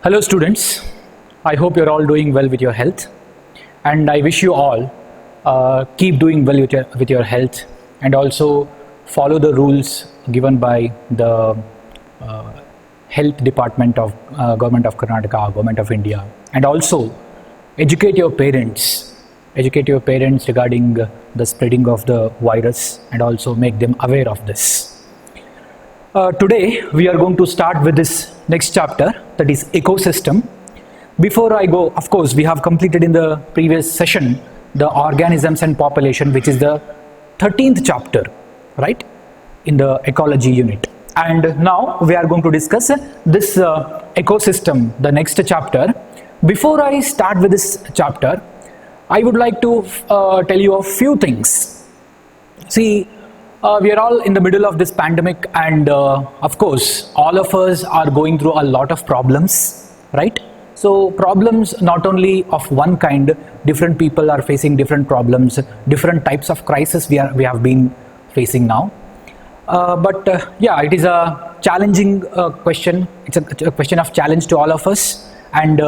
Hello students, I hope you're all doing well with your health, and I wish you all keep doing well with your health, and also follow the rules given by the health department of government of Karnataka, government of India, and also educate your parents regarding the spreading of the virus, and also make them aware of this. Today we are going to start with this next chapter, that is ecosystem. Before I go, of course, we have completed in the previous session the organisms and population, which is the 13th chapter, right, in the ecology unit. And now we are going to discuss this ecosystem, the next chapter. Before I start with this chapter, I would like to tell you a few things. See, we are all in the middle of this pandemic, and of course all of us are going through a lot of problems, right? So problems not only of one kind, different people are facing different problems, different types of crisis we have been facing now. Yeah, it is a challenging question. It's a question of challenge to all of us, and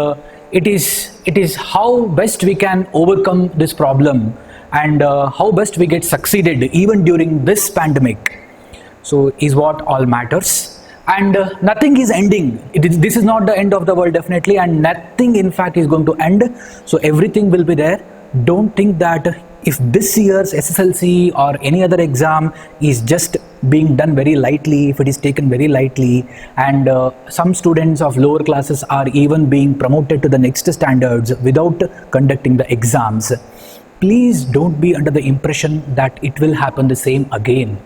it is how best we can overcome this problem, and how best we get succeeded even during this pandemic. So is what all matters. And nothing is ending. This is not the end of the world, definitely, and nothing in fact is going to end. So everything will be there. Don't think that if this year's SSLC or any other exam is just being done very lightly, if it is taken very lightly, and some students of lower classes are even being promoted to the next standards without conducting the exams. Please don't be under the impression that it will happen the same again,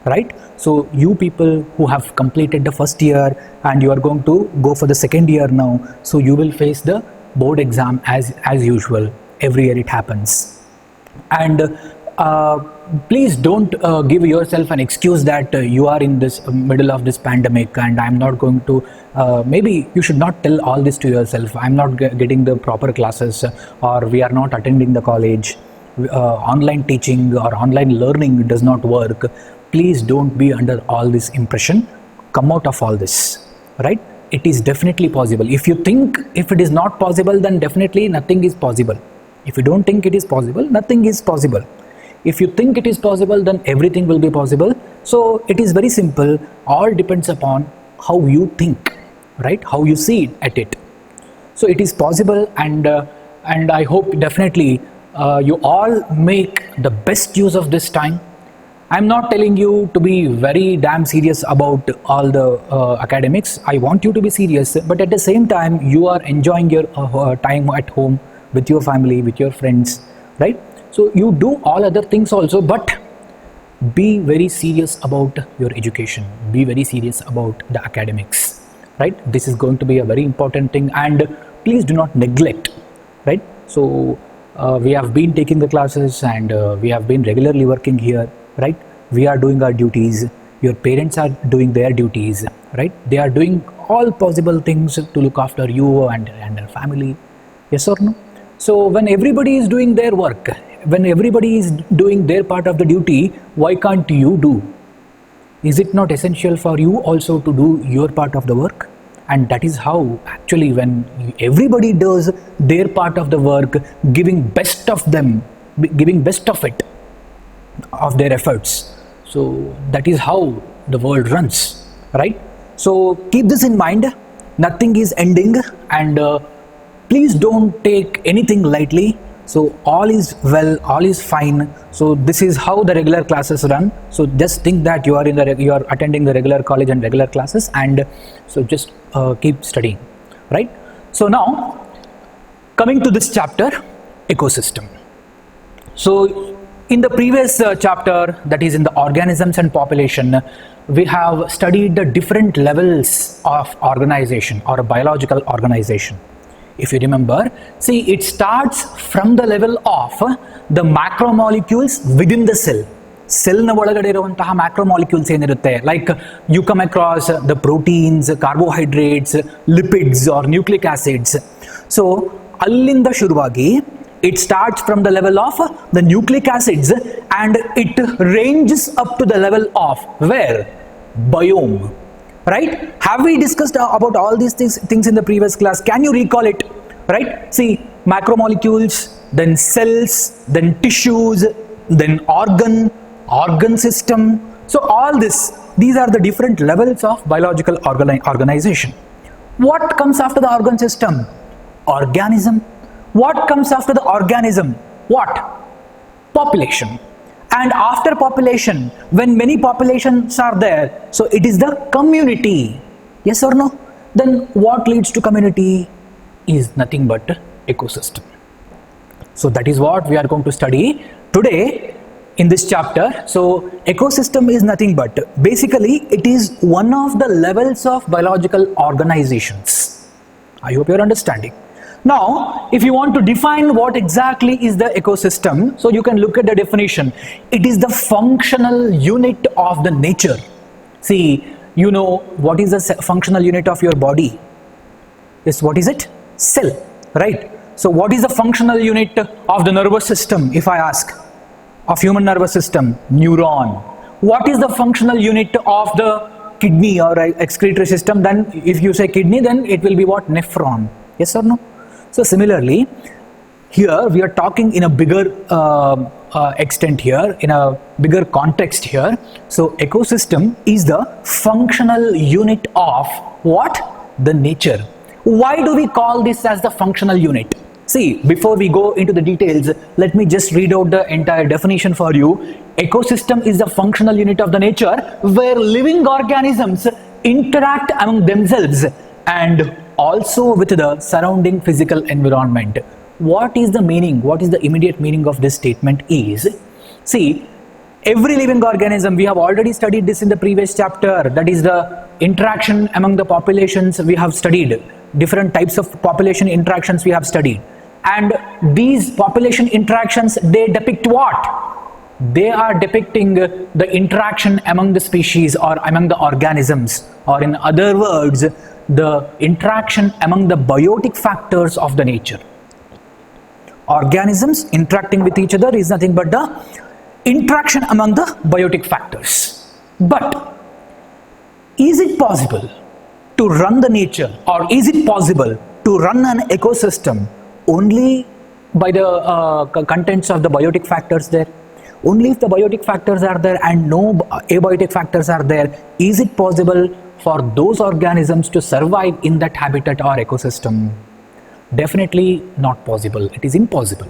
right? So you people who have completed the first year and you are going to go for the second year now, so you will face the board exam as usual. Every year it happens. And please don't give yourself an excuse that you are in this middle of this pandemic and I'm not going to, maybe you should not tell all this to yourself. I'm not getting the proper classes, or we are not attending the college. Online teaching or online learning does not work. Please don't be under all this impression. Come out of all this, right? It is definitely possible. If you think if it is not possible, then definitely nothing is possible. If you don't think it is possible, nothing is possible. If you think it is possible, then everything will be possible. So it is very simple. All depends upon how you think, right? How you see at it. So it is possible, and I hope definitely you all make the best use of this time. I'm not telling you to be very damn serious about all the academics. I want you to be serious, but at the same time, you are enjoying your time at home with your family, with your friends, right? So you do all other things also, but be very serious about your education. Be very serious about the academics, right? This is going to be a very important thing, and please do not neglect, right? So we have been taking the classes, and we have been regularly working here, right? We are doing our duties. Your parents are doing their duties, right? They are doing all possible things to look after you and their family. Yes or no? So when everybody is doing their work, when everybody is doing their part of the duty, why can't you do? Is it not essential for you also to do your part of the work? And that is how actually when everybody does their part of the work, giving best of them, giving best of it, of their efforts. So that is how the world runs, right? So keep this in mind. Nothing is ending, and please don't take anything lightly. So all is well, all is fine. So this is how the regular classes run. So just think that you are attending the regular college and regular classes, and so just keep studying, right? So now coming to this chapter, ecosystem. So in the previous chapter, that is in the organisms and population, we have studied the different levels of organization or a biological organization. If you remember, see, it starts from the level of the macromolecules within the cell. Cell na ಒಳಗಡೆ ಇರುವಂತಹ macromolecules ಏನಿರುತ್ತೆ, like you come across the proteins, carbohydrates, lipids or nucleic acids. So ಅಲ್ಲಿಂದ ಶುರುವಾಗಿ it starts from the level of the nucleic acids, and it ranges up to the level of where? Biome. right? Have we discussed about all these things in the previous class? Can you recall it, right? See, macromolecules, then cells, then tissues, then organ system. So all these are the different levels of biological organization. What comes after the organ system? Organism. What comes after the organism? What? Population. And after population, when many populations are there, so it is the community. Yes or no? Then what leads to community is nothing but ecosystem. So that is what we are going to study today in this chapter. So ecosystem is nothing but, basically it is one of the levels of biological organizations. I hope you are understanding. Now, if you want to define what exactly is the ecosystem, so you can look at the definition. It is the functional unit of the nature. See, you know what is the functional unit of your body? Yes, what is it? Cell, right? So what is the functional unit of the nervous system, if I ask? Of human nervous system? Neuron. What is the functional unit of the kidney or excretory system? Then if you say kidney, then it will be what? Nephron. Yes or no? So similarly, here we are talking in a bigger extent here, in a bigger context here. So ecosystem is the functional unit of what? The nature. Why do we call this as the functional unit? See, before we go into the details, let me just read out the entire definition for you. Ecosystem is the functional unit of the nature where living organisms interact among themselves and also with the surrounding physical environment. What is the meaning? What is the immediate meaning of this statement is, see, every living organism, we have already studied this in the previous chapter, that is the interaction among the populations we have studied, different types of population interactions we have studied. And these population interactions, they depict what? They are depicting the interaction among the species or among the organisms, or in other words, the interaction among the biotic factors of the nature. Organisms interacting with each other is nothing but the interaction among the biotic factors. But is it possible to run the nature, or is it possible to run an ecosystem only by the contents of the biotic factors there? Only if the biotic factors are there and no abiotic factors are there, is it possible for those organisms to survive in that habitat or ecosystem? Definitely not possible. It is impossible,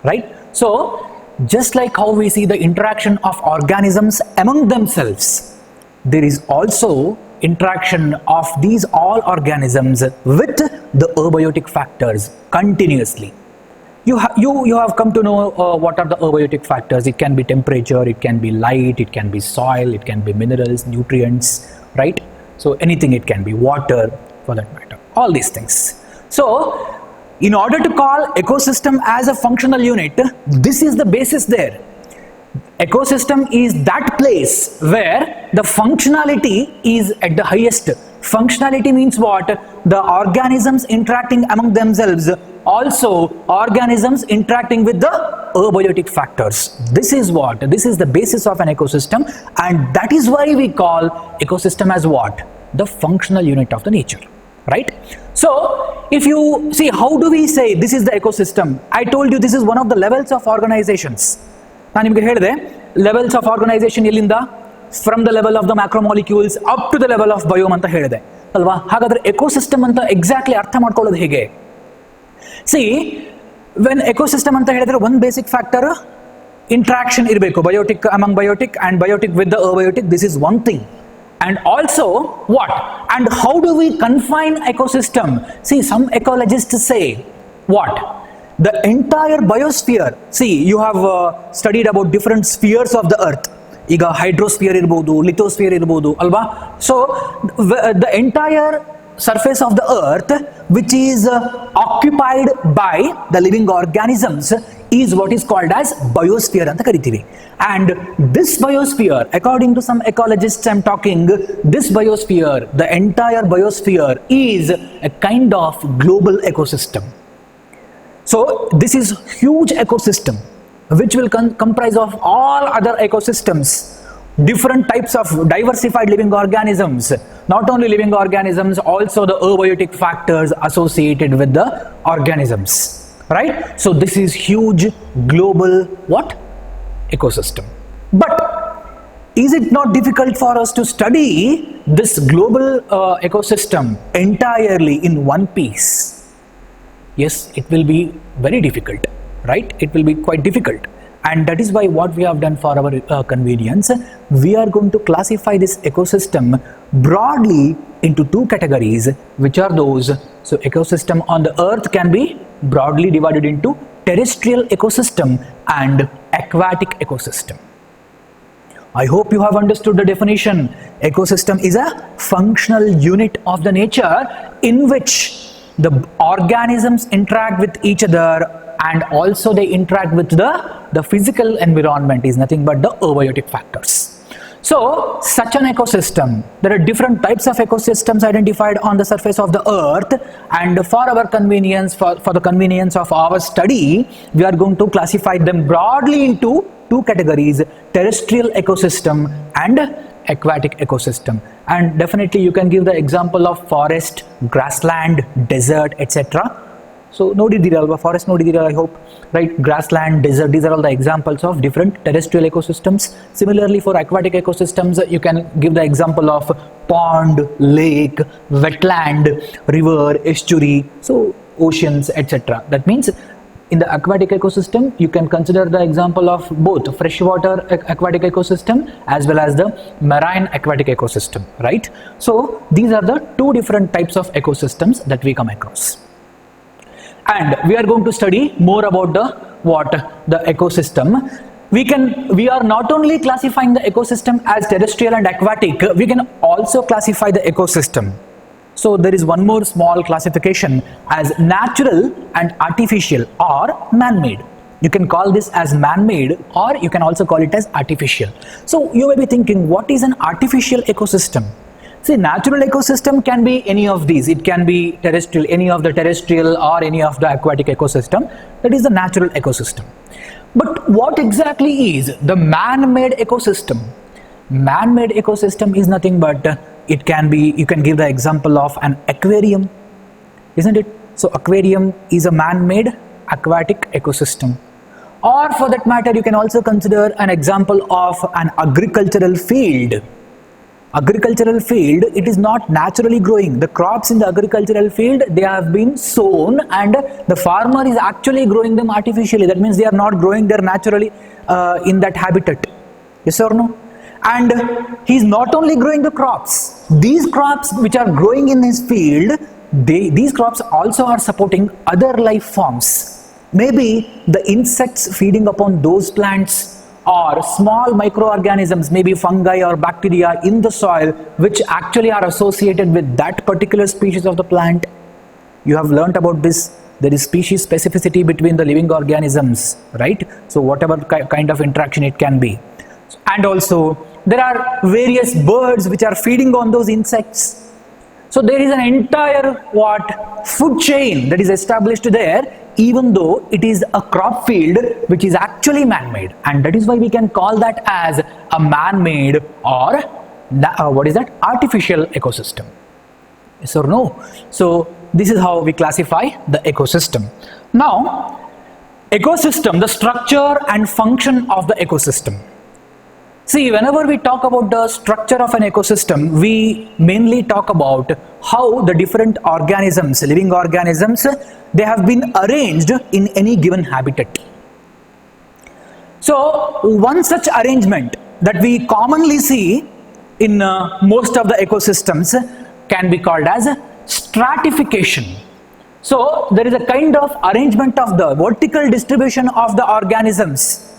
right? So just like how we see the interaction of organisms among themselves, there is also interaction of these all organisms with the abiotic factors continuously. You have come to know what are the abiotic factors. It can be temperature, it can be light, it can be soil, it can be minerals, nutrients, right? So anything, it can be water for that matter, all these things. So in order to call ecosystem as a functional unit, this is the basis there. Ecosystem is that place where the functionality is at the highest. Functionality means what? The organisms interacting among themselves, also organisms interacting with the abiotic factors. This is what? This is the basis of an ecosystem, and that is why we call ecosystem as what? The functional unit of the nature, right? So if you see, how do we say this is the ecosystem? I told you this is one of the levels of organizations. ನಾನು ನಿಮಗೆ ಹೇಳಿದೆ levels of organisation ಎಲ್ಲಿಂದ, from the level of the macromolecules up to the level of biome ಅಂತ ಹೇಳಿದೆ ಅಲ್ವಾ? ಹಾಗಾದ್ರೆ ecosystem ಅಂತ exactly ಅರ್ಥ ಮಾಡ್ಕೊಳ್ಳೋದು ಹೇಗೆ? ಸಿ, ವೆನ್ ಎಕೋಸಿಸ್ಟಮ್ ಅಂತ ಹೇಳಿದ್ರೆ ಒಂದು ಬೇಸಿಕ್ ಫ್ಯಾಕ್ಟರ್ ಇಂಟ್ರಾಕ್ಷನ್ ಇರಬೇಕು, biotic among biotic and biotic with the abiotic. This is one thing. And also what? And how do we confine ecosystem? See, some ecologists say what? The entire biosphere. See, you have studied about different spheres of the earth. Iga hydrosphere irbodu, lithosphere irbodu, alba. So the entire surface of the earth, which is occupied by the living organisms, is what is called as biosphere anta karitivi. And this biosphere, according to some ecologists I'm talking, this biosphere, the entire biosphere is a kind of global ecosystem. So this is huge ecosystem which will comprise of all other ecosystems, different types of diversified living organisms, Not only living organisms, also the abiotic factors associated with the organisms, right? So this is huge global what? Ecosystem. But is it not difficult for us to study this global ecosystem entirely in one piece? Yes, it will be very difficult, right? It will be quite difficult. And that is why what we have done for our convenience, we are going to classify this ecosystem broadly into two categories, which are those. So ecosystem on the earth can be broadly divided into terrestrial ecosystem and aquatic ecosystem. I hope you have understood the definition. Ecosystem is a functional unit of the nature in which the organisms interact with each other, and also they interact with the physical environment is nothing but the abiotic factors. So such an ecosystem, there are different types of ecosystems identified on the surface of the earth, and for our convenience, for the convenience of our study, we are going to classify them broadly into two categories: terrestrial ecosystem and aquatic ecosystem. And definitely you can give the example of forest, grassland, desert, etc. So Nodidira, forest Nodidira, I hope, right? Grassland, desert, these are all the examples of different terrestrial ecosystems. Similarly, for aquatic ecosystems, you can give the example of pond, lake, wetland, river, estuary, so oceans, etc. That means in the aquatic ecosystem, you can consider the example of both freshwater aquatic ecosystem as well as the marine aquatic ecosystem, right? So these are the two different types of ecosystems that we come across. And we are going to study more about the ecosystem. We are not only classifying the ecosystem as terrestrial and aquatic, we can also classify the ecosystem. So there is one more small classification as natural and artificial or man-made. You can call this as man-made, or you can also call it as artificial. So you may be thinking, what is an artificial ecosystem? See, natural ecosystem can be any of these. It can be terrestrial, any of the terrestrial or any of the aquatic ecosystem. That is the natural ecosystem. But what exactly is the man-made ecosystem? Man-made ecosystem is nothing but it can be, you can give the example of an aquarium, isn't it? So aquarium is a man-made aquatic ecosystem. Or for that matter, you can also consider an example of an agricultural field. Agricultural field, it is not naturally growing. The crops in the agricultural field, they have been sown and the farmer is actually growing them artificially. That means they are not growing there naturally in that habitat. Yes or no? And he is not only growing the crops. These crops which are growing in his field, these crops also are supporting other life forms. Maybe the insects feeding upon those plants, or small microorganisms, maybe fungi or bacteria in the soil, which actually are associated with that particular species of the plant. You have learnt about this. There is species specificity between the living organisms, right? So whatever kind of interaction it can be. And also there are various birds which are feeding on those insects. So there is an entire food chain that is established there, even though it is a crop field which is actually man-made, and that is why we can call that as a man-made or artificial ecosystem. Yes or no? So this is how we classify the ecosystem. Now, ecosystem, the structure and function of the ecosystem. See, whenever we talk about the structure of an ecosystem, we mainly talk about how the different organisms, living organisms, they have been arranged in any given habitat. So, one such arrangement that we commonly see in most of the ecosystems can be called as stratification. So, there is a kind of arrangement of the vertical distribution of the organisms.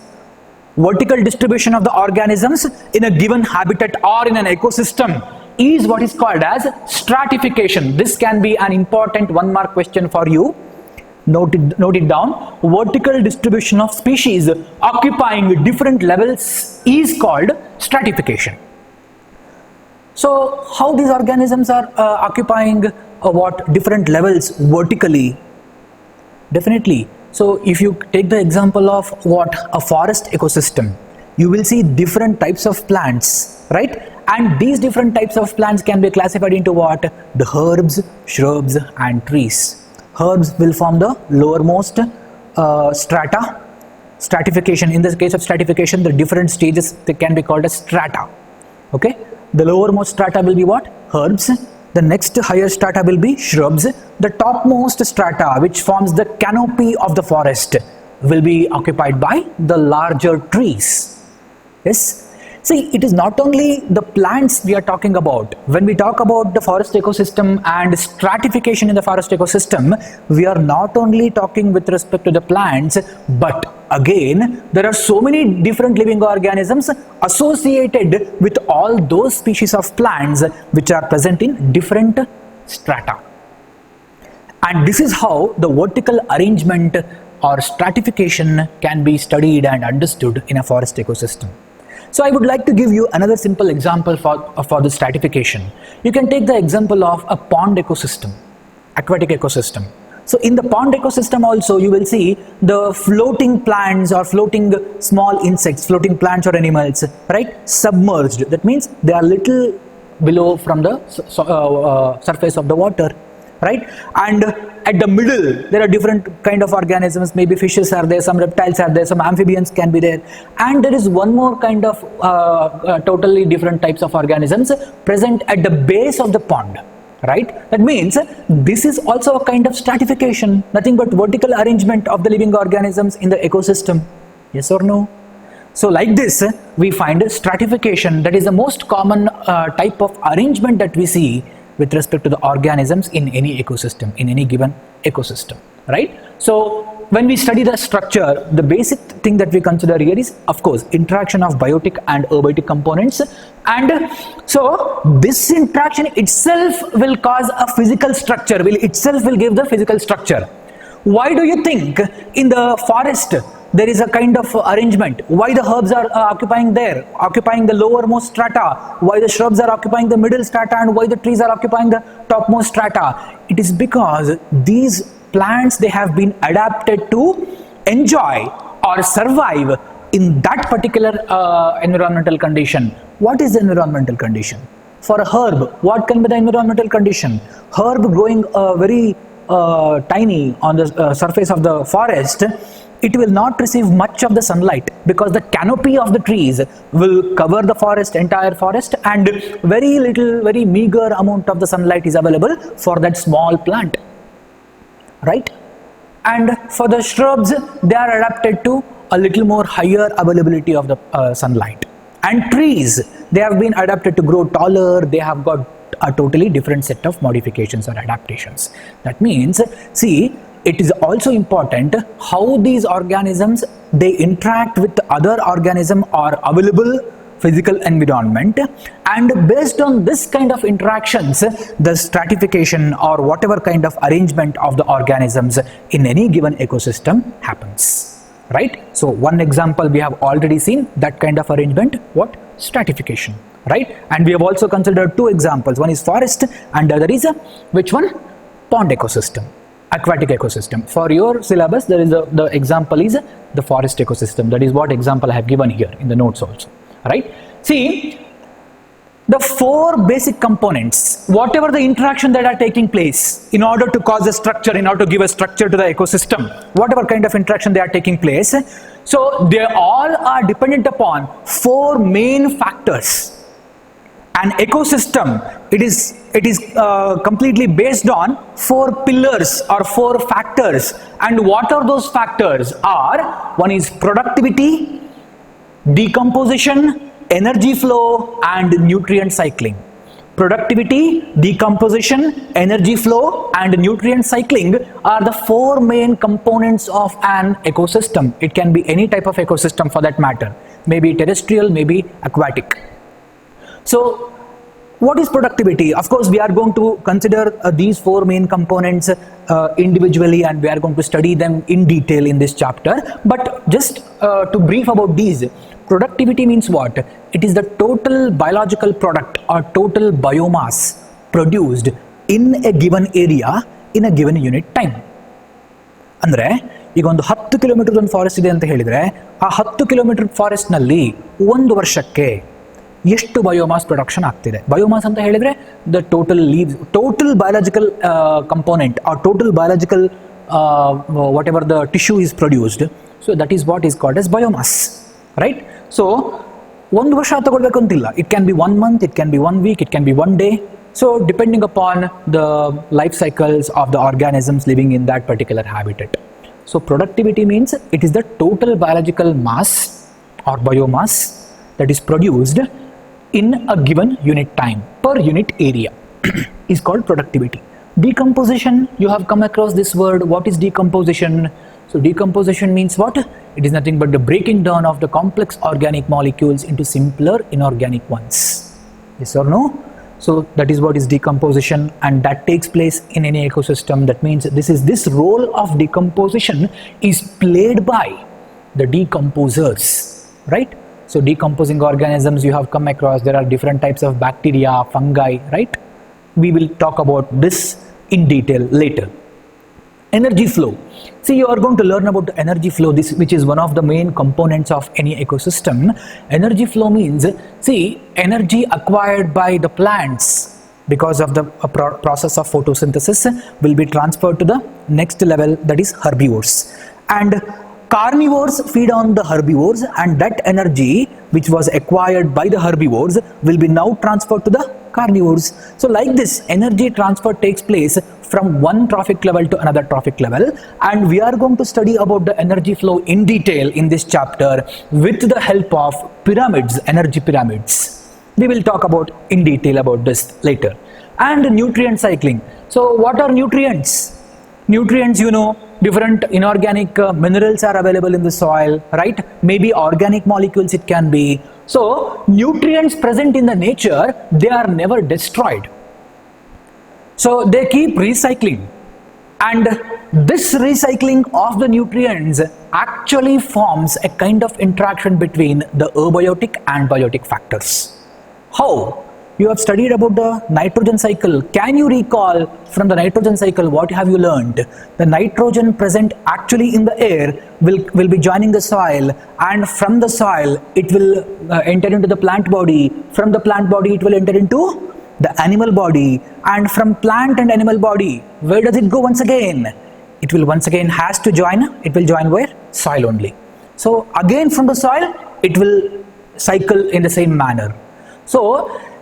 Vertical distribution of the organisms in a given habitat or in an ecosystem is what is called as stratification. This can be an important one-mark question for you. Note it down. Vertical distribution of species occupying different levels is called stratification. So how these organisms are occupying different levels vertically? Definitely. So if you take the example of a forest ecosystem, you will see different types of plants, right? And these different types of plants can be classified into what? The herbs, shrubs and trees. Herbs will form the lowermost strata. Stratification, in the case of stratification, the different stages they can be called as strata. Okay, the lowermost strata will be what? Herbs. The next higher strata will be shrubs. The topmost strata, which forms the canopy of the forest, will be occupied by the larger trees. Yes. See, it is not only the plants we are talking about. When we talk about the forest ecosystem and stratification in the forest ecosystem, we are not only talking with respect to the plants, but again, there are so many different living organisms associated with all those species of plants which are present in different strata. And this is how the vertical arrangement or stratification can be studied and understood in a forest ecosystem. So I would like to give you another simple example for the stratification. You can take the example of a pond ecosystem, aquatic ecosystem. So in the pond ecosystem also you will see the floating plants or floating small insects, floating plants or animals, right, submerged. That means they are little below from the surface of the water, right? And at the middle there are different kind of organisms, maybe fishes are there, some reptiles are there, some amphibians can be there, and there is one more kind of totally different types of organisms present at the base of the pond, right? That means this is also a kind of stratification, nothing but vertical arrangement of the living organisms in the ecosystem. Yes or no? So like this we find stratification, that is the most common type of arrangement that we see with respect to the organisms in any ecosystem, in any given ecosystem, right? So when we study the structure, the basic thing that we consider here is, of course, interaction of biotic and abiotic components. And so this interaction itself will cause a physical structure, will give the physical structure. Why do you think in the forest there is a kind of arrangement? Why the herbs are occupying the lowermost strata? Why the shrubs are occupying the middle strata? And why the trees are occupying the topmost strata? It is because these plants, they have been adapted to enjoy or survive in that particular environmental condition. What is the environmental condition? For a herb, what can be the environmental condition? Herb growing very tiny on the surface of the forest, it will not receive much of the sunlight because the canopy of the trees will cover the forest, entire forest, and very little, very meager amount of the sunlight is available for that small plant, right? And for the shrubs, they are adapted to a little more higher availability of the sunlight. And trees, they have been adapted to grow taller, they have got a totally different set of modifications or adaptations. That means, see, it is also important how these organisms, they interact with other organism or available physical environment, and based on this kind of interactions, the stratification or whatever kind of arrangement of the organisms in any given ecosystem happens, right? So one example we have already seen, that kind of arrangement, what? Stratification, right? And we have also considered two examples. One is forest and the other is which one? Pond ecosystem, aquatic ecosystem. For your syllabus, there is the example is the forest ecosystem. That is what example I have given here in the notes also, right? See, the four basic components, whatever the interaction that are taking place in order to cause a structure, in order to give a structure to the ecosystem, whatever kind of interaction they are taking place, so they all are dependent upon four main factors. An ecosystem, it is completely based on four pillars or four factors. And what are those factors? One is productivity, decomposition, energy flow, and nutrient cycling. Productivity, decomposition, energy flow, and nutrient cycling are the four main components of an ecosystem. It can be any type of ecosystem for that matter, maybe terrestrial, maybe aquatic. So what is productivity? Of course, we are going to consider these four main components individually, and we are going to study them in detail in this chapter. But just to brief about these, productivity means what? It is the total biological product or total biomass produced in a given area in a given unit time. Andre, ಈಗ ಒಂದು 10 kilometre ಒಂದು forest ಇದೆ ಅಂತ ಹೇಳಿದ್ರೆ, ಆ 10 kilometre forest ನಲ್ಲಿ ಒಂದು ವರ್ಷಕ್ಕೆ ಎಷ್ಟು ಬಯೋಮಾಸ್ ಪ್ರೊಡಕ್ಷನ್ ಆಗ್ತಿದೆ. ಬಯೋಮಾಸ್ ಅಂತ ಹೇಳಿದರೆ the total biological component or total biological whatever the tissue is produced. So that is what is called as biomass, right? So ಒಂದು ವರ್ಷ ತಗೊಳ್ಬೇಕು ಅಂತಿಲ್ಲ. It can be 1 month, it can be 1 week, it can be 1 day. So depending upon the life cycles of the organisms living in that particular habitat. So productivity means it is the total biological mass or biomass that is produced in a given unit time per unit area is called productivity. Decomposition, you have come across this word. What is decomposition? So decomposition means what? It is nothing but the breaking down of the complex organic molecules into simpler inorganic ones. Yes or no? So that is what is decomposition, and that takes place in any ecosystem. That means this role of decomposition is played by the decomposers, right? So decomposing organisms you have come across, there are different types of bacteria, fungi, right? We will talk about this in detail later. Energy flow. See, you are going to learn about the energy flow, which is one of the main components of any ecosystem. Energy flow means, see, energy acquired by the plants because of the process of photosynthesis will be transferred to the next level, that is herbivores. And carnivores feed on the herbivores, and that energy which was acquired by the herbivores will be now transferred to the carnivores. So like this, energy transfer takes place from one trophic level to another trophic level, and we are going to study about the energy flow in detail in this chapter with the help of pyramids, energy pyramids. We will talk about in detail about this later. And nutrient cycling. So what are nutrients? Nutrients, you know, different inorganic minerals are available in the soil, right? Maybe organic molecules it can be. So nutrients present in the nature, they are never destroyed. So they keep recycling, and this recycling of the nutrients actually forms a kind of interaction between the abiotic and biotic factors. How? You have studied about the nitrogen cycle. Can you recall from the nitrogen cycle what have you learned? The nitrogen present actually in the air will be joining the soil, and from the soil it will enter into the plant body. From the plant body it will enter into the animal body, and from plant and animal body, where does it go once again? It will once again has to join, it will join where? Soil only. So again from the soil it will cycle in the same manner. So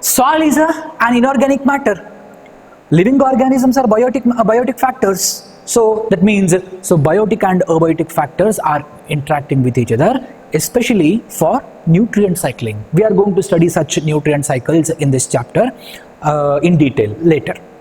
soil is an inorganic matter. Living organisms are biotic factors. So that means, so biotic and abiotic factors are interacting with each other, especially for nutrient cycling. We are going to study such nutrient cycles in this chapter in detail later.